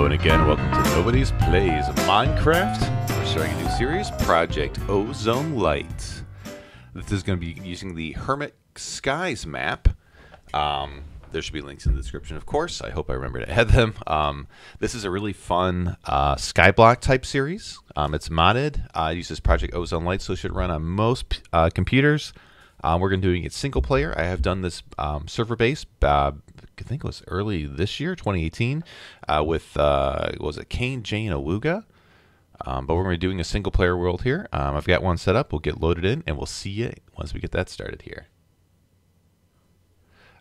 Hello and again, welcome to Nobody's Plays Minecraft. We're starting a new series, Project Ozone Lite. This is going to be using the Hermit Skies map. There should be links in the description, of course. I hope I remember to add them. This is a really fun skyblock type series. It's modded. It uses Project Ozone Lite, so it should run on most computers. We're going to be doing it single player. I have done this server based. I think it was early this year, 2018, with what was it, Kane, Jane, Awuga. But we're going to be doing a single player world here. I've got one set up. We'll get loaded in, and we'll see you once we get that started here.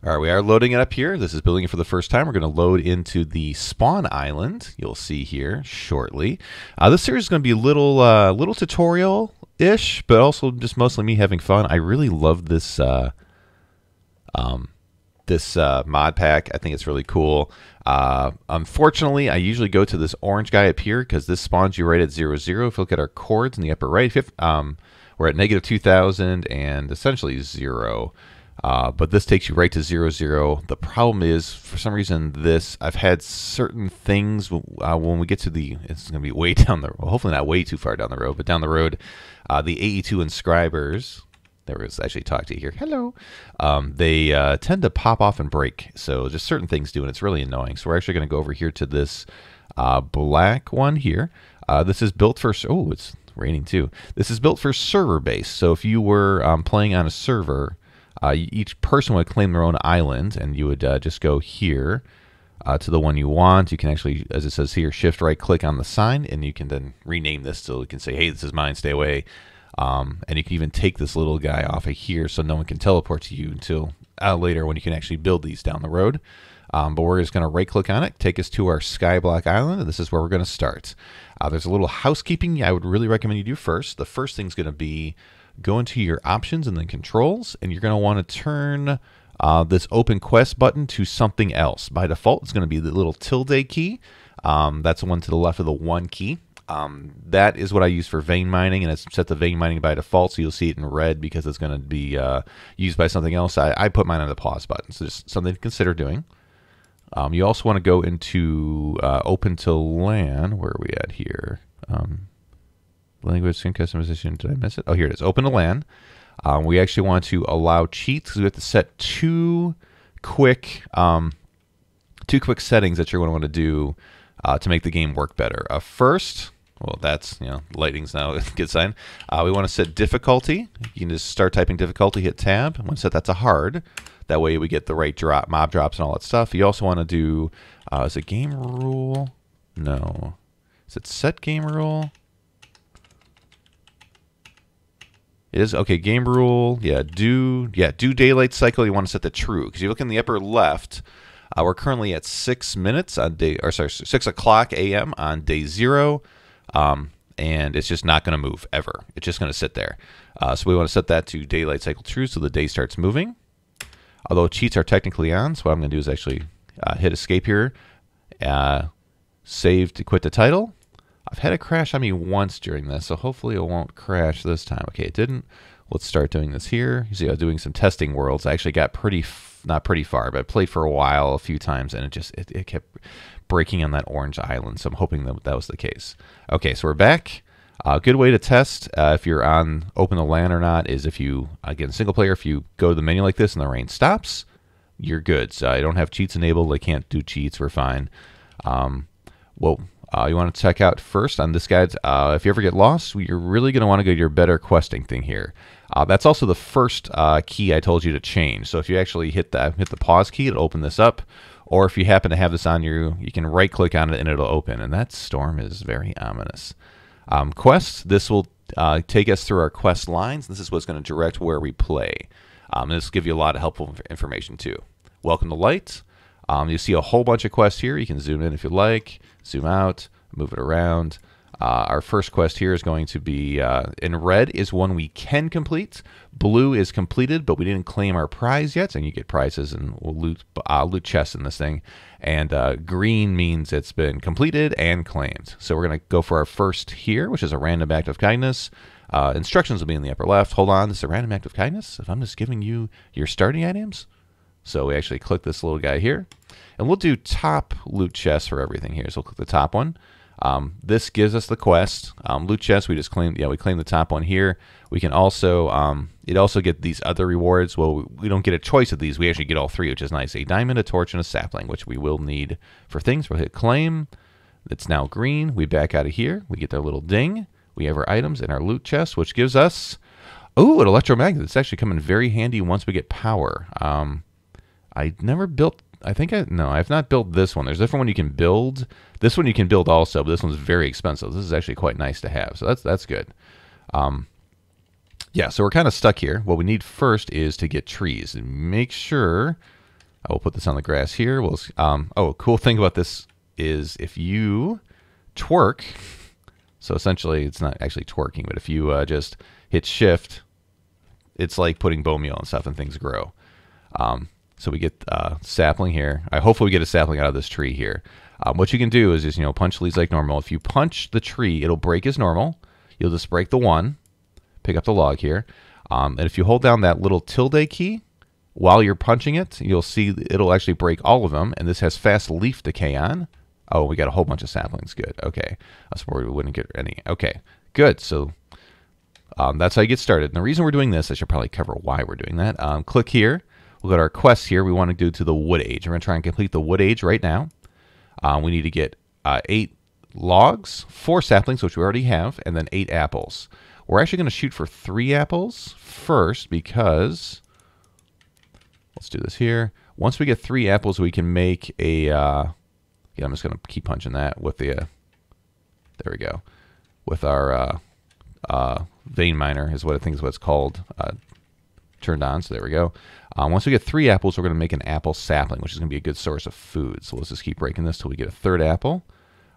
All right, we are loading it up here. This is building it for the first time. We're going to load into the spawn island. You'll see here shortly. This series is going to be a little tutorial-ish, but also just mostly me having fun. I really love this mod pack. I think it's really cool. Unfortunately, I usually go to this orange guy up here because this spawns you right at 0, 0. If you look at our chords in the upper right, we're at negative 2,000 and essentially 0. But this takes you right to 0, 0. The problem is, for some reason, I've had certain things when we get to it's going to be way down the road, well, hopefully not way too far down the road, but down the road, the AE2 inscribers, there was actually talk to you here, hello, they tend to pop off and break. So just certain things do, and it's really annoying. So we're actually going to go over here to this black one here. This is built for, oh, it's raining too. This is built for server base. So if you were playing on a server, each person would claim their own island, and you would just go here to the one you want. You can actually, as it says here, shift right click on the sign, and you can then rename this so you can say, hey, this is mine, stay away. And you can even take this little guy off of here so no one can teleport to you until later when you can actually build these down the road. But we're just going to right click on it, take us to our Skyblock Island, and this is where we're going to start. There's a little housekeeping I would really recommend you do first. The first thing is going to be go into your options and then controls, and you're going to want to turn this open quest button to something else. By default, it's going to be the little tilde key. That's the one to the left of the 1 key. That is what I use for vein mining, and it's set to vein mining by default, so you'll see it in red because it's going to be used by something else. I put mine on the pause button, so just something to consider doing. You also want to go into open to LAN. Where are we at here? Language, skin customization, did I miss it? Oh, here it is. Open to LAN. We actually want to allow cheats because we have to set two quick settings that you're going to want to do to make the game work better. First, well, that's, lightning's now a good sign. We want to set difficulty. You can just start typing difficulty, hit tab. I want to set that to hard. That way we get the right mob drops and all that stuff. You also want to do, is it game rule? No. Is it set game rule? It is, okay, game rule, do daylight cycle, you want to set to true. Because you look in the upper left, we're currently at 6 minutes on 6 o'clock a.m. on day 0, and it's just not going to move ever. It's just going to sit there. So we want to set that to daylight cycle true so the day starts moving. Although cheats are technically on, so what I'm going to do is actually hit escape here, save to quit the title. I've had it crash on me once during this, so hopefully it won't crash this time. Okay, it didn't. Let's start doing this here. You see, I was doing some testing worlds. I actually got not pretty far, but I played for a while, a few times, and it kept breaking on that orange island, so I'm hoping that was the case. Okay, so we're back. A good way to test if you're on open to LAN or not is if you, again, single player, if you go to the menu like this and the rain stops, you're good. So I don't have cheats enabled. I can't do cheats. We're fine. You want to check out first on this guide. If you ever get lost, you're really going to want to go to your better questing thing here. That's also the first key I told you to change. So if you actually hit the pause key, it'll open this up. Or if you happen to have this on you can right click on it and it'll open. And that storm is very ominous. Quests, this will take us through our quest lines. This is what's going to direct where we play. And this will give you a lot of helpful information too. Welcome to Lite. You see a whole bunch of quests here. You can zoom in if you like, zoom out, move it around. Our first quest here is going to be, in red is one we can complete. Blue is completed, but we didn't claim our prize yet, and you get prizes and we'll loot chests in this thing. And green means it's been completed and claimed. So we're going to go for our first here, which is a random act of kindness. Instructions will be in the upper left. Hold on, this is a random act of kindness? If I'm just giving you your starting items? So we actually click this little guy here, and we'll do top loot chest for everything here. So we'll click the top one. This gives us the quest. Loot chest, we just claim, we claim the top one here. We can also, it also get these other rewards. Well, we don't get a choice of these. We actually get all three, which is nice. A diamond, a torch, and a sapling, which we will need for things. We'll hit claim. It's now green. We back out of here. We get our little ding. We have our items in our loot chest, which gives us, oh, an electromagnet. It's actually coming very handy once we get power. I never built, no, I've not built this one. There's a different one you can build. This one you can build also, but this one's very expensive. This is actually quite nice to have, so that's good. Yeah, so we're kind of stuck here. What we need first is to get trees. And make sure, I will put this on the grass here. We'll, oh, cool thing about this is if you twerk, so essentially it's not actually twerking, but if you just hit shift, it's like putting bone meal and stuff and things grow. So we get sapling here. Hopefully we get a sapling out of this tree here. What you can do is just, punch leads like normal. If you punch the tree, it'll break as normal. You'll just break the one, pick up the log here. And if you hold down that little tilde key while you're punching it, you'll see it'll actually break all of them. And this has fast leaf decay on. Oh, we got a whole bunch of saplings. Good. Okay. I was worried we wouldn't get any. Okay. Good. So that's how you get started. And the reason we're doing this, I should probably cover why we're doing that. Click here. We'll go to our quests here. We want to go to the wood age. We're going to try and complete the wood age right now. We need to get 8 logs, 4 saplings, which we already have, and then 8 apples. We're actually going to shoot for 3 apples first because, let's do this here. Once we get 3 apples, we can make a, yeah, I'm just going to keep punching that with the, there we go, with our vein miner is what I think is what it's called, turned on. So there we go. Once we get 3 apples, we're going to make an apple sapling, which is going to be a good source of food. So let's just keep breaking this till we get a 3rd apple.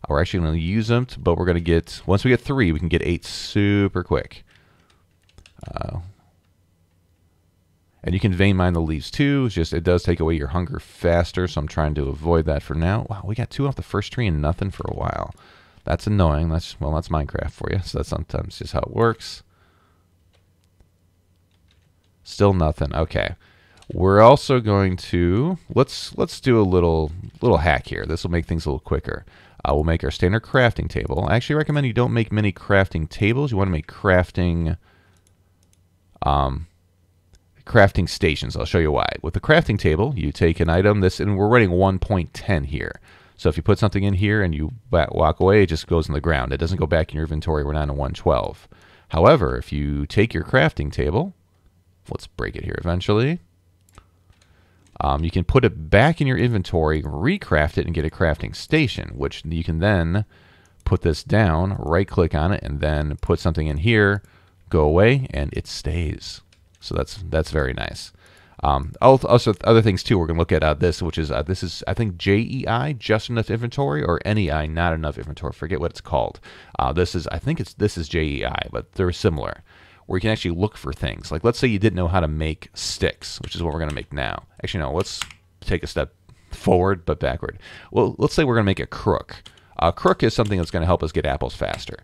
We're actually going to use them, but we're going to get, once we get 3, we can get 8 super quick. And you can vein mine the leaves too. It's just, it does take away your hunger faster, so I'm trying to avoid that for now. Wow, we got 2 off the first tree and nothing for a while. That's annoying. That's Minecraft for you. So that's sometimes just how it works. Still nothing. Okay. We're also going to, let's do a little hack here. This will make things a little quicker. We'll make our standard crafting table. I actually recommend you don't make many crafting tables. You want to make crafting crafting stations. I'll show you why. With the crafting table, you take an item, and we're running 1.10 here. So if you put something in here and you walk away, it just goes in the ground. It doesn't go back in your inventory. We're not in 112. However, if you take your crafting table, let's break it here eventually. You can put it back in your inventory, recraft it, and get a crafting station, which you can then put this down, right-click on it, and then put something in here, go away, and it stays. So that's very nice. Also, other things too. We're gonna look at this, which is this is I think JEI, just enough inventory, or NEI, not enough inventory. Forget what it's called. This is JEI, but they're similar. Where you can actually look for things. Like, let's say you didn't know how to make sticks, which is what we're going to make now. Actually, no, let's take a step forward, but backward. Well, let's say we're going to make a crook. A crook is something that's going to help us get apples faster.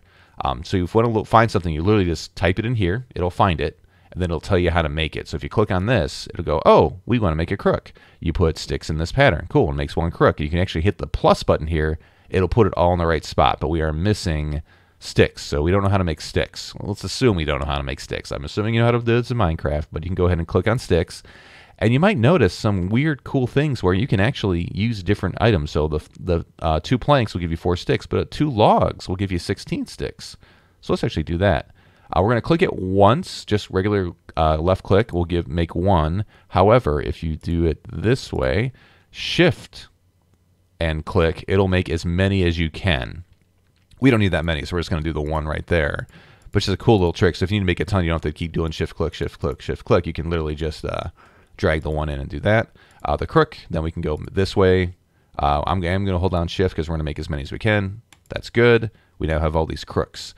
So if you want to find something, you literally just type it in here. It'll find it, and then it'll tell you how to make it. So if you click on this, it'll go, oh, we want to make a crook. You put sticks in this pattern. Cool, it makes one crook. You can actually hit the plus button here. It'll put it all in the right spot, but we are missing sticks, so we don't know how to make sticks. Well, let's assume we don't know how to make sticks. I'm assuming you know how to do this in Minecraft, but you can go ahead and click on sticks, and you might notice some weird, cool things where you can actually use different items. So the 2 planks will give you 4 sticks, but 2 logs will give you 16 sticks. So let's actually do that. We're going to click it once, just regular left click will make 1. However, if you do it this way, shift and click, it'll make as many as you can. We don't need that many, so we're just going to do the 1 right there. Which is a cool little trick. So if you need to make a ton, you don't have to keep doing shift click, shift click, shift click. You can literally just drag the 1 in and do that. The crook, then we can go this way. I'm going to hold down shift because we're going to make as many as we can. That's good. We now have all these crooks.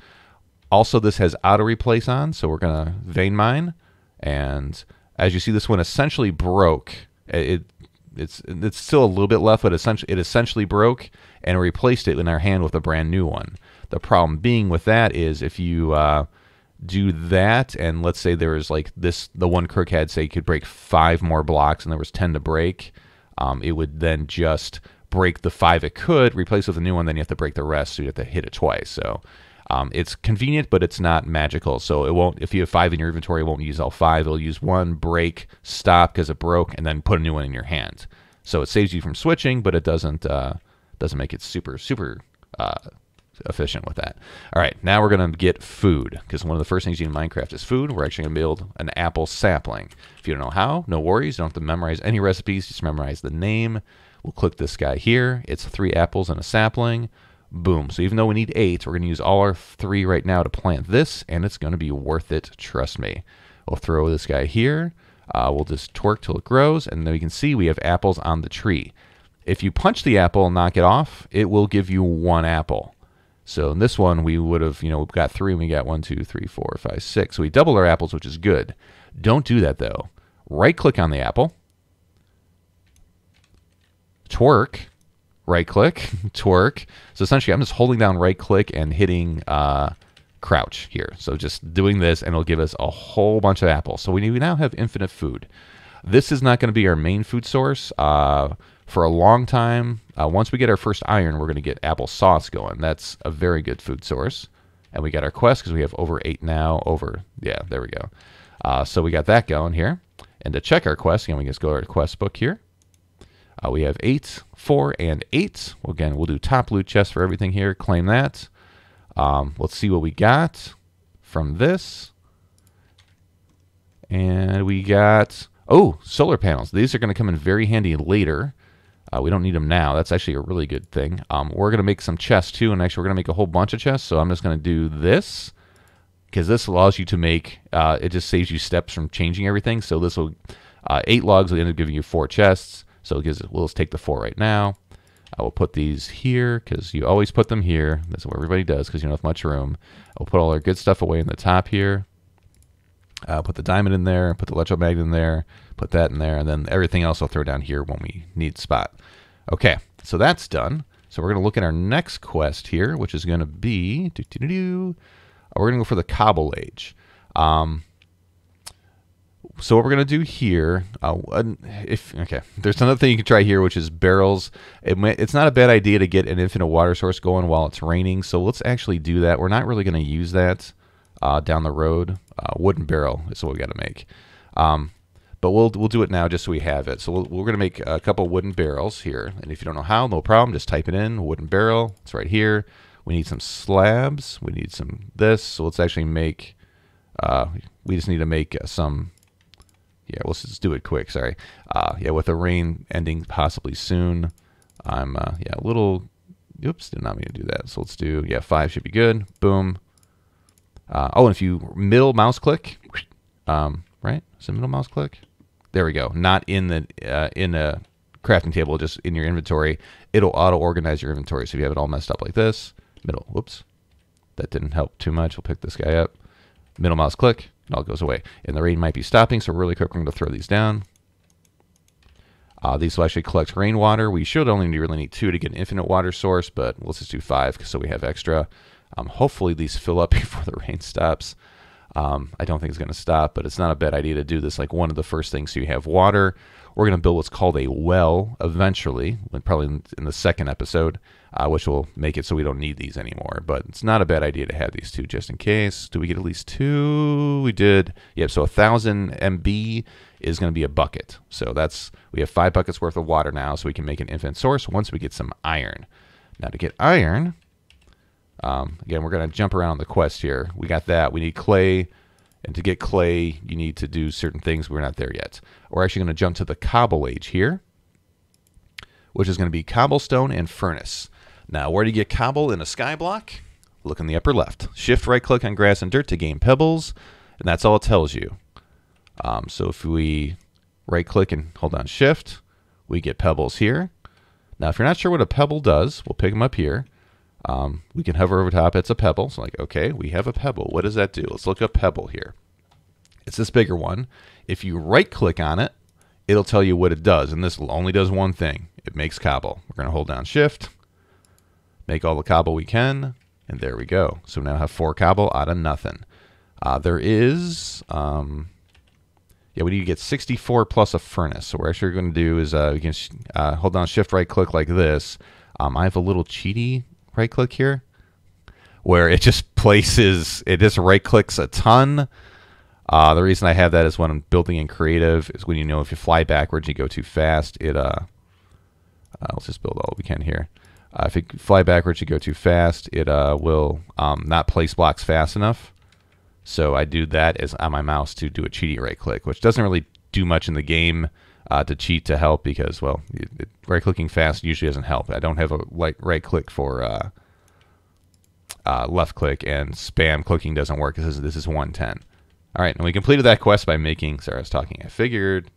Also, this has auto replace on, so we're going to vein mine. And as you see, this one essentially broke. It's still a little bit left, but it essentially broke, and replaced it in our hand with a brand new one. The problem being with that is if you do that, and let's say there was like this, the one crook had say you could break 5 more blocks and there was 10 to break, it would then just break the 5 it could, replace with a new one, then you have to break the rest, so you have to hit it twice. So it's convenient, but it's not magical. So it won't, if you have 5 in your inventory, it won't use all 5. It'll use 1, break, stop because it broke, and then put a new one in your hand. So it saves you from switching, but it doesn't make it super efficient with that. All right, now we're going to get food, because one of the first things you need in Minecraft is food. We're actually going to build an apple sapling. If you don't know how, no worries. You don't have to memorize any recipes. Just memorize the name. We'll click this guy here. It's 3 apples and a sapling. Boom. So even though we need 8, we're going to use all our 3 right now to plant this, and it's going to be worth it. Trust me. We'll throw this guy here. We'll just twerk till it grows, and then we can see we have apples on the tree. If you punch the apple and knock it off, it will give you 1 apple. So in this one, we would have, we've got 3, and we got 1, 2, 3, 4, 5, 6. So we doubled our apples, which is good. Don't do that, though. Right-click on the apple. Twerk. Right-click. Twerk. So essentially, I'm just holding down right-click and hitting crouch here. So just doing this, and it'll give us a whole bunch of apples. So we now have infinite food. This is not going to be our main food source for a long time. Once we get our first iron, we're going to get apple sauce going. That's a very good food source. And we got our quest because we have over 8 now. Yeah, there we go. So we got that going here. And to check our quest, again, we just go to our quest book here. We have 8, 4, and 8. Well, again, we'll do top loot chest for everything here. Claim that. Let's see what we got from this. And we got, solar panels. These are going to come in very handy later. We don't need them now. That's actually a really good thing. We're going to make some chests too, and actually we're going to make a whole bunch of chests. So I'm just going to do this, because this allows you to make, it just saves you steps from changing everything. So this will, 8 logs will end up giving you 4 chests. So it gives, we'll just take the 4 right now. I will put these here, because you always put them here. That's what everybody does, because you don't have much room. I'll put all our good stuff away in the top here. Put the diamond in there, put the electromagnet in there, put that in there, and then everything else I'll throw down here when we need spot. Okay, so that's done. So we're going to look at our next quest here, which is going to be, we're going to go for the Cobble Age. So what we're going to do here, there's another thing you can try here, which is barrels. It's not a bad idea to get an infinite water source going while it's raining, so let's actually do that. We're not really going to use that down the road. Wooden barrel is what we got to make. But we'll do it now just so we have it. So we're going to make a couple wooden barrels here. And if you don't know how, no problem. Just type it in, wooden barrel. It's right here. We need some slabs. We need some this. So let's actually make, we just need to make some, let's just do it quick, sorry. With the rain ending possibly soon, I'm, a little, oops, did not mean to do that. So let's do, 5 should be good. Boom. And if you middle mouse click, right? Is it middle mouse click? There we go. Not in the crafting table, just in your inventory. It'll auto organize your inventory. So if you have it all messed up like this, middle, whoops, that didn't help too much. We'll pick this guy up. Middle mouse click, it all goes away. And the rain might be stopping, so really quick, we're going to throw these down. These will actually collect rainwater. We should only really need 2 to get an infinite water source, but let's just do 5 so we have extra. Hopefully these fill up before the rain stops. I don't think it's going to stop, but it's not a bad idea to do this like one of the first things so you have water. We're going to build what's called a well eventually, probably in the second episode, which will make it so we don't need these anymore. But it's not a bad idea to have these 2 just in case. Do we get at least 2? We did. Yep, so 1,000 MB is going to be a bucket. So we have 5 buckets worth of water now, so we can make an infinite source once we get some iron. Now to get iron, again, we're going to jump around the quest here. We got that. We need clay. And to get clay, you need to do certain things. We're not there yet. We're actually going to jump to the Cobble Age here, which is going to be cobblestone and furnace. Now, where do you get cobble in a sky block? Look in the upper left. Shift right-click on grass and dirt to gain pebbles, and that's all it tells you. So if we right-click and hold on Shift, we get pebbles here. Now, if you're not sure what a pebble does, we'll pick them up here. We can hover over top. It's a pebble. So like, okay, we have a pebble. What does that do? Let's look up pebble here. It's this bigger one. If you right click on it, it'll tell you what it does. And this only does one thing. It makes cobble. We're going to hold down Shift, make all the cobble we can, and there we go. So we now have 4 cobble out of nothing. There is, yeah, we need to get 64 plus a furnace. So what we're actually going to do is we can hold down shift right click like this. I have a little cheaty right click here where it just places, it just right clicks a ton. The reason I have that is when I'm building in creative is when you know if you fly backwards and you go too fast, it, let's just build all we can here. If you fly backwards, you go too fast, it will not place blocks fast enough. So I do that as on my mouse to do a cheaty right click, which doesn't really do much in the game to cheat to help because, well, right clicking fast usually doesn't help. I don't have a right click for left click, and spam clicking doesn't work. This is 110. All right, and we completed that quest by making, sorry, I was talking. I figured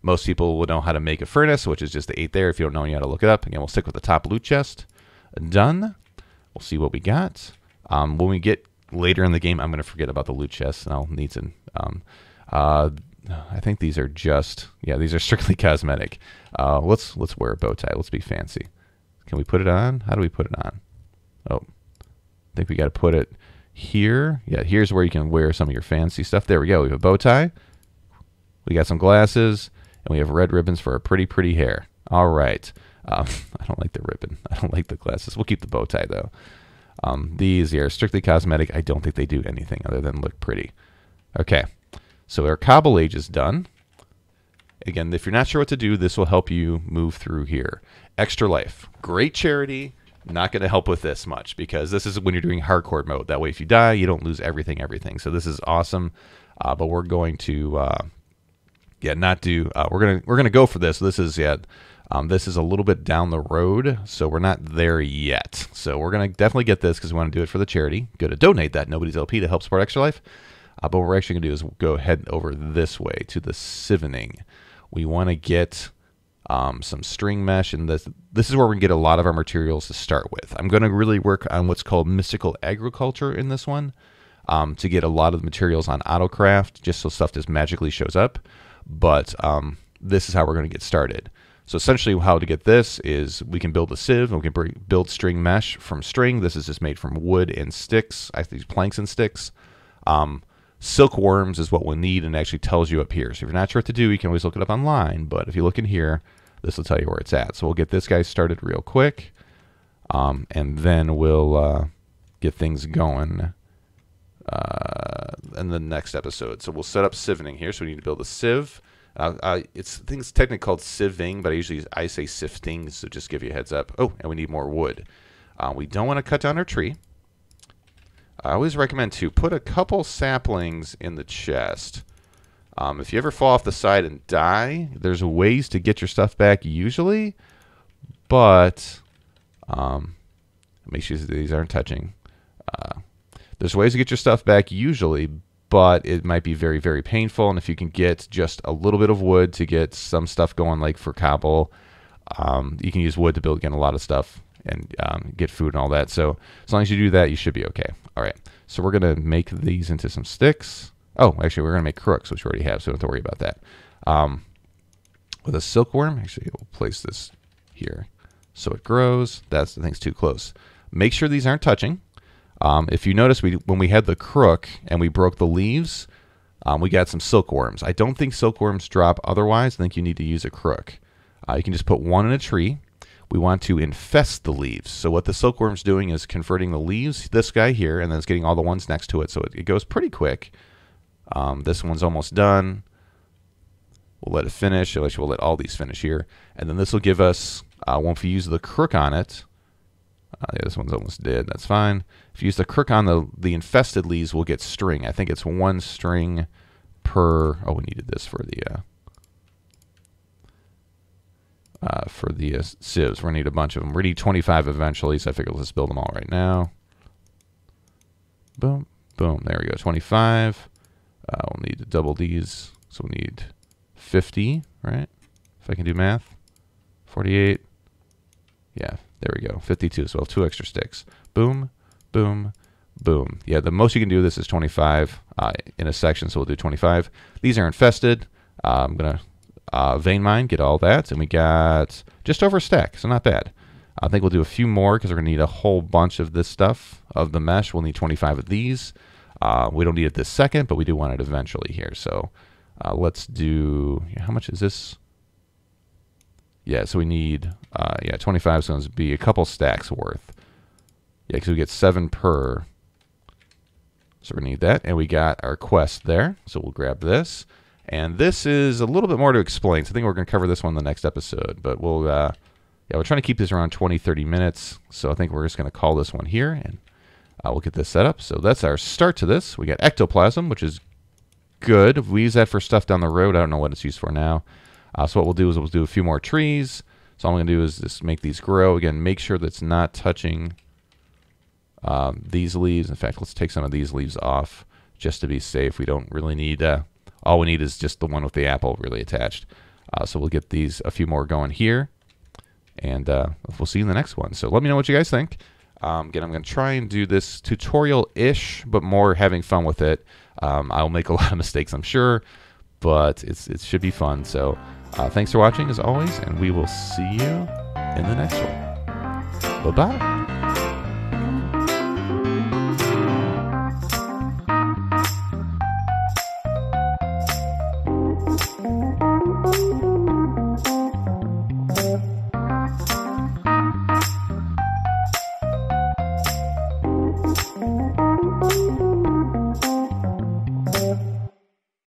most people will know how to make a furnace, which is just the 8 there. If you don't know, you got to look it up. Again, we'll stick with the top loot chest. Done. We'll see what we got. When we get later in the game, I'm going to forget about the loot chest, and I'll need to. I think these are just, yeah, these are strictly cosmetic. Let's wear a bow tie. Let's be fancy. Can we put it on? How do we put it on? Oh, I think we got to put it here. Yeah, here's where you can wear some of your fancy stuff. There we go. We have a bow tie. We got some glasses, and we have red ribbons for our pretty hair. All right. I don't like the ribbon. I don't like the glasses. We'll keep the bow tie though. These are strictly cosmetic. I don't think they do anything other than look pretty. Okay, so our cobble age is done. Again, if you're not sure what to do, this will help you move through here. Extra life, great charity. Not going to help with this much because this is when you're doing hardcore mode. That way, if you die, you don't lose everything. So this is awesome. But we're going to, not do. We're gonna go for this. This is this is a little bit down the road, so we're not there yet. So we're gonna definitely get this because we want to do it for the charity. Go to donate that Nobody's LP to help support Extra Life. But what we're actually gonna do is go ahead over this way to the Sivening. We want to get some string mesh, and this is where we can get a lot of our materials to start with. I'm going to really work on what's called mystical agriculture in this one to get a lot of the materials on autocraft, just so stuff just magically shows up. But this is how we're going to get started. So essentially how to get this is we can build a sieve, and we can build string mesh from string. This is just made from wood and sticks. I use planks and sticks. Silkworms is what we'll need, and it actually tells you up here. So if you're not sure what to do, you can always look it up online. But if you look in here, this will tell you where it's at. So we'll get this guy started real quick, and then we'll get things going in the next episode. So we'll set up sievening here. So we need to build a sieve. I think it's technically called sieving, but I say sifting, so just give you a heads up. Oh, and we need more wood. We don't want to cut down our tree. I always recommend to put a couple saplings in the chest. If you ever fall off the side and die, there's ways to get your stuff back usually, but make sure these aren't touching. There's ways to get your stuff back usually, but it might be very, very painful. And if you can get just a little bit of wood to get some stuff going, like for cobble, you can use wood to build again a lot of stuff and get food and all that. So as long as you do that, you should be okay. All right, so we're going to make these into some sticks. Oh, actually, we're going to make crooks, which we already have, so don't have to worry about that. With a silkworm, actually, we'll place this here so it grows. The thing's too close. Make sure these aren't touching. If you notice, when we had the crook and we broke the leaves, we got some silkworms. I don't think silkworms drop otherwise. I think you need to use a crook. You can just put one in a tree. We want to infest the leaves. So what the silkworm's doing is converting the leaves, this guy here, and then it's getting all the ones next to it. So it goes pretty quick. This one's almost done. We'll let it finish. We'll let all these finish here. And then this will give us, once we use the crook on it, yeah, this one's almost dead. That's fine. If you use the crook on the infested leaves, we'll get string. I think it's 1 string per, oh, we needed this for the sieves. We're going to need a bunch of them. We're going to need 25 eventually, so I figured let's build them all right now. Boom, boom. There we go, 25. We'll need to double these, so we need 50, right? If I can do math. 48. Yeah, there we go. 52, so we'll have 2 extra sticks. Boom, boom, boom. Yeah, the most you can do this is 25 in a section, so we'll do 25. These are infested. I'm going to vein mine, get all that, and we got just over a stack, so not bad. I think we'll do a few more because we're going to need a whole bunch of this stuff, of the mesh. We'll need 25 of these. We don't need it this second, but we do want it eventually here. So let's do, how much is this? Yeah, so we need, 25 is going to be a couple stacks worth. Yeah, because we get 7 per. So we need that. And we got our quest there. So we'll grab this. And this is a little bit more to explain. So I think we're going to cover this one in the next episode. But we'll, we're trying to keep this around 20, 30 minutes. So I think we're just going to call this one here. And we'll get this set up. So that's our start to this. We got ectoplasm, which is good. We use that for stuff down the road. I don't know what it's used for now. So what we'll do is we'll do a few more trees. So all I'm going to do is just make these grow. Again, make sure that's not touching these leaves. In fact, let's take some of these leaves off just to be safe. We don't really need, all we need is just the one with the apple really attached. So we'll get these, a few more going here. And we'll see you in the next one. So let me know what you guys think. Again, I'm going to try and do this tutorial-ish, but more having fun with it. I'll make a lot of mistakes, I'm sure, but it should be fun. So thanks for watching, as always, and we will see you in the next one. Bye-bye.